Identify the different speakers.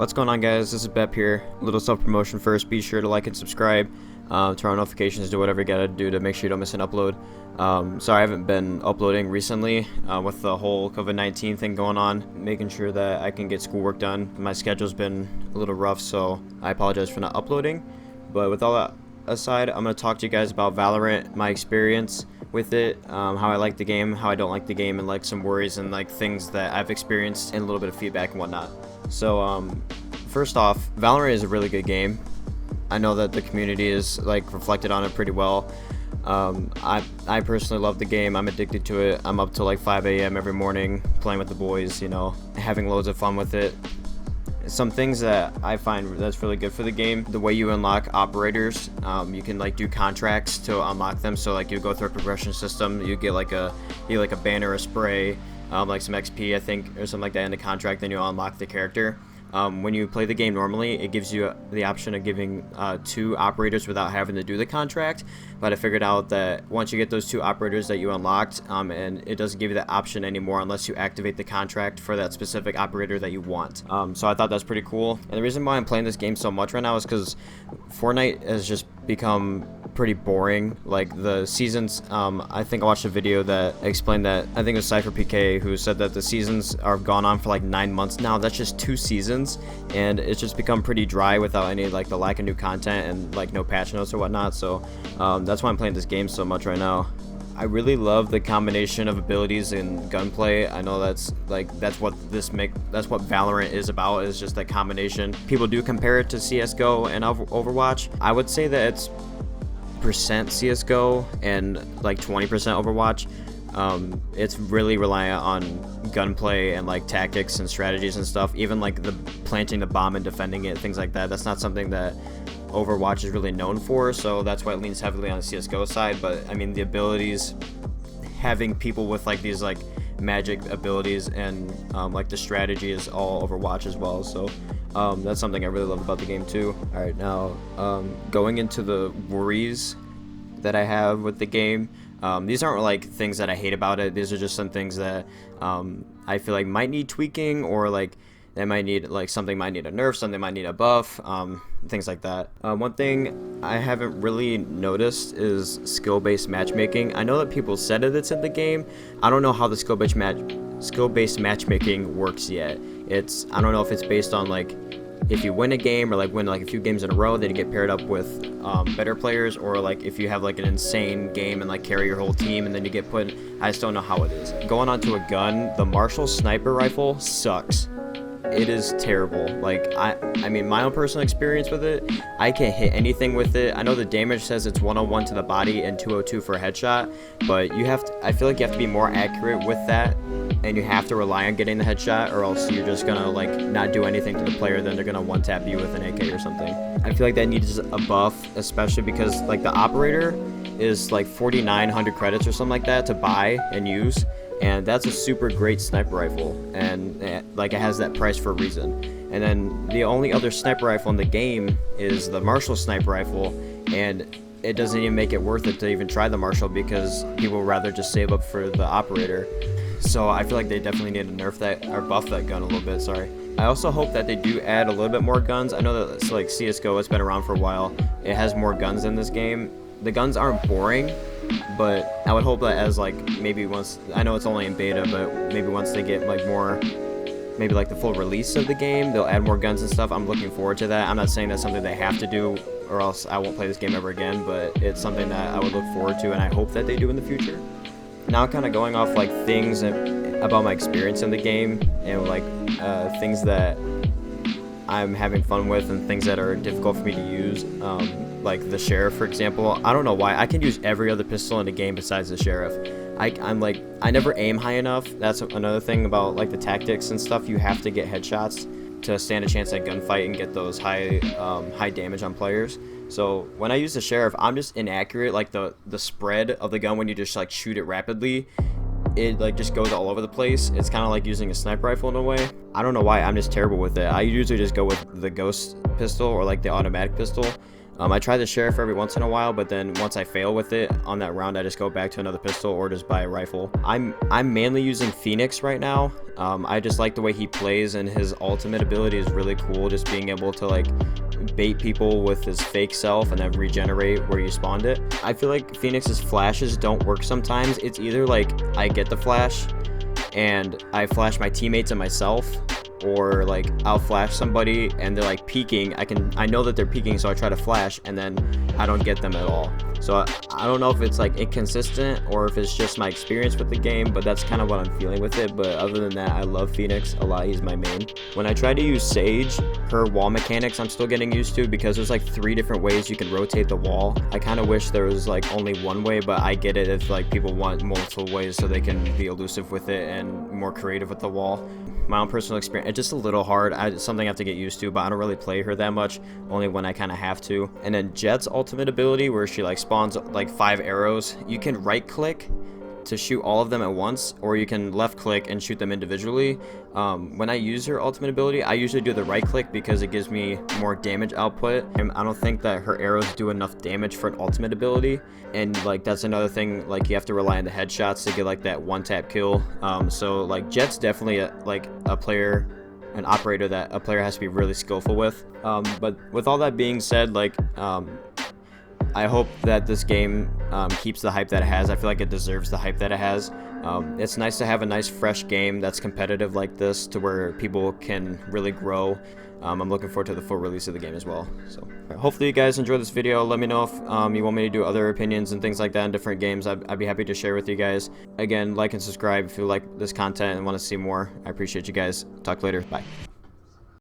Speaker 1: What's going on, guys? This is Bep here. A little self-promotion first. Be sure to like and subscribe, turn on notifications, do whatever you gotta do to make sure you don't miss an upload. Sorry I haven't been uploading recently with the whole COVID-19 thing going on, making sure that I can get schoolwork done. My schedule's been a little rough, so I apologize for not uploading. But with all that aside, I'm going to talk to you guys about Valorant, my experience with it, how I like the game, how I don't like the game, and like some worries and like things that I've experienced, and a little bit of feedback and whatnot. So first off, Valorant is a really good game. I know that the community is like reflected on it pretty well. I personally love the game. I'm addicted to it. I'm up till like 5 a.m. every morning playing with the boys, you know, having loads of fun with it. Some things that I find that's really good for the game, the way you unlock operators, you can like do contracts to unlock them. So like you go through a progression system, you get like a banner, a spray, like some XP I think, or something like that in the contract, then you unlock the character. When you play the game normally, it gives you the option of giving 2 operators without having to do the contract, but I figured out that once you get those 2 operators that you unlocked, and it doesn't give you that option anymore unless you activate the contract for that specific operator that you want. So I thought that's pretty cool, and the reason why I'm playing this game so much right now is because Fortnite has just become pretty boring. Like the seasons, I think I watched a video that explained that, I think it was Cypher PK who said that the seasons are gone on for like 9 months now. That's just 2 seasons, and it's just become pretty dry without any like the lack of new content and like no patch notes or whatnot. So that's why I'm playing this game so much right now. I really love the combination of abilities and gunplay. I know that's what Valorant is about, is just that combination. People do compare it to CS:GO and Overwatch. I would say that it's percent CS:GO and like 20% Overwatch. It's really reliant on gunplay and like tactics and strategies and stuff. Even like the planting the bomb and defending it, things like that. That's not something that Overwatch is really known for, so that's why it leans heavily on the CS:GO side. But I mean, the abilities, having people with like these like magic abilities and like the strategy is all Overwatch as well. So that's something I really love about the game too. All right, now going into the worries that I have with the game. These aren't like things that I hate about it. These are just some things that I feel like might need tweaking, or like they might need, like something might need a nerf, something might need a buff, things like that. One thing I haven't really noticed is skill-based matchmaking. I know that people said it's in the game. I don't know how the skill-based matchmaking works yet. I don't know if it's based on like if you win a game, or like win like a few games in a row, then you get paired up with better players, or like if you have like an insane game and like carry your whole team and then you get put. I just don't know how it is. Going on to a gun, the Marshall sniper rifle sucks. It is terrible. Like I mean, my own personal experience with it, I can't hit anything with it. I know the damage says it's 101 to the body and 202 for a headshot, but I feel like you have to be more accurate with that, and you have to rely on getting the headshot, or else you're just gonna like not do anything to the player. Then they're gonna one tap you with an AK or something. I feel like that needs a buff, especially because like the operator is like 4,900 credits or something like that to buy and use. And that's a super great sniper rifle, and like it has that price for a reason. And then the only other sniper rifle in the game is the Marshall sniper rifle, and it doesn't even make it worth it to even try the Marshall, because people would rather just save up for the operator. So I feel like they definitely need to nerf that, or buff that gun a little bit, sorry. I also hope that they do add a little bit more guns. I know that it's like CS:GO, it's been around for a while. It has more guns in this game. The guns aren't boring, but I would hope that as like maybe once, I know it's only in beta, but maybe once they get like more, maybe like the full release of the game, they'll add more guns and stuff. I'm looking forward to that. I'm not saying that's something they have to do, or else I won't play this game ever again, but it's something that I would look forward to, and I hope that they do in the future. Now kind of going off like things about my experience in the game, and like things that I'm having fun with and things that are difficult for me to use, like the Sheriff, for example. I don't know why I can use every other pistol in the game besides the Sheriff. I never aim high enough. That's another thing about like the tactics and stuff. You have to get headshots to stand a chance at gunfight and get those high damage on players. So when I use the Sheriff, I'm just inaccurate. Like the spread of the gun when you just like shoot it rapidly, it like just goes all over the place. It's kind of like using a sniper rifle in a way. I don't know why, I'm just terrible with it. I usually just go with the ghost pistol or like the automatic pistol. I try the Sheriff every once in a while, but then once I fail with it on that round, I just go back to another pistol or just buy a rifle. I'm mainly using Phoenix right now. I just like the way he plays, and his ultimate ability is really cool, just being able to like bait people with his fake self and then regenerate where you spawned it. I feel like Phoenix's flashes don't work sometimes. It's either like I get the flash and I flash my teammates and myself, or like I'll flash somebody and they're like peeking. I know that they're peeking, so I try to flash and then I don't get them at all. So I don't know if it's like inconsistent or if it's just my experience with the game, but that's kind of what I'm feeling with it. But other than that, I love Phoenix a lot. He's my main. When I try to use Sage, her wall mechanics I'm still getting used to, because there's like 3 different ways you can rotate the wall. I kind of wish there was like only one way, but I get it if like people want multiple ways so they can be elusive with it and more creative with the wall. My own personal experience, it's just a little hard. It's something I have to get used to, but I don't really play her that much, only when I kind of have to. And then Jet's ultimate ability, where she like spawns like 5 arrows, you can right click to shoot all of them at once, or you can left click and shoot them individually. When I use her ultimate ability, I usually do the right click because it gives me more damage output, and I don't think that her arrows do enough damage for an ultimate ability. And like that's another thing, like you have to rely on the headshots to get like that one tap kill. So like Jet's definitely an operator that a player has to be really skillful with. But with all that being said, like I hope that this game keeps the hype that it has. I feel like it deserves the hype that it has. It's nice to have a nice fresh game that's competitive like this, to where people can really grow. I'm looking forward to the full release of the game as well. So hopefully you guys enjoyed this video. Let me know if you want me to do other opinions and things like that in different games. I'd be happy to share with you guys. Again, like and subscribe if you like this content and want to see more. I appreciate you guys. Talk later. Bye.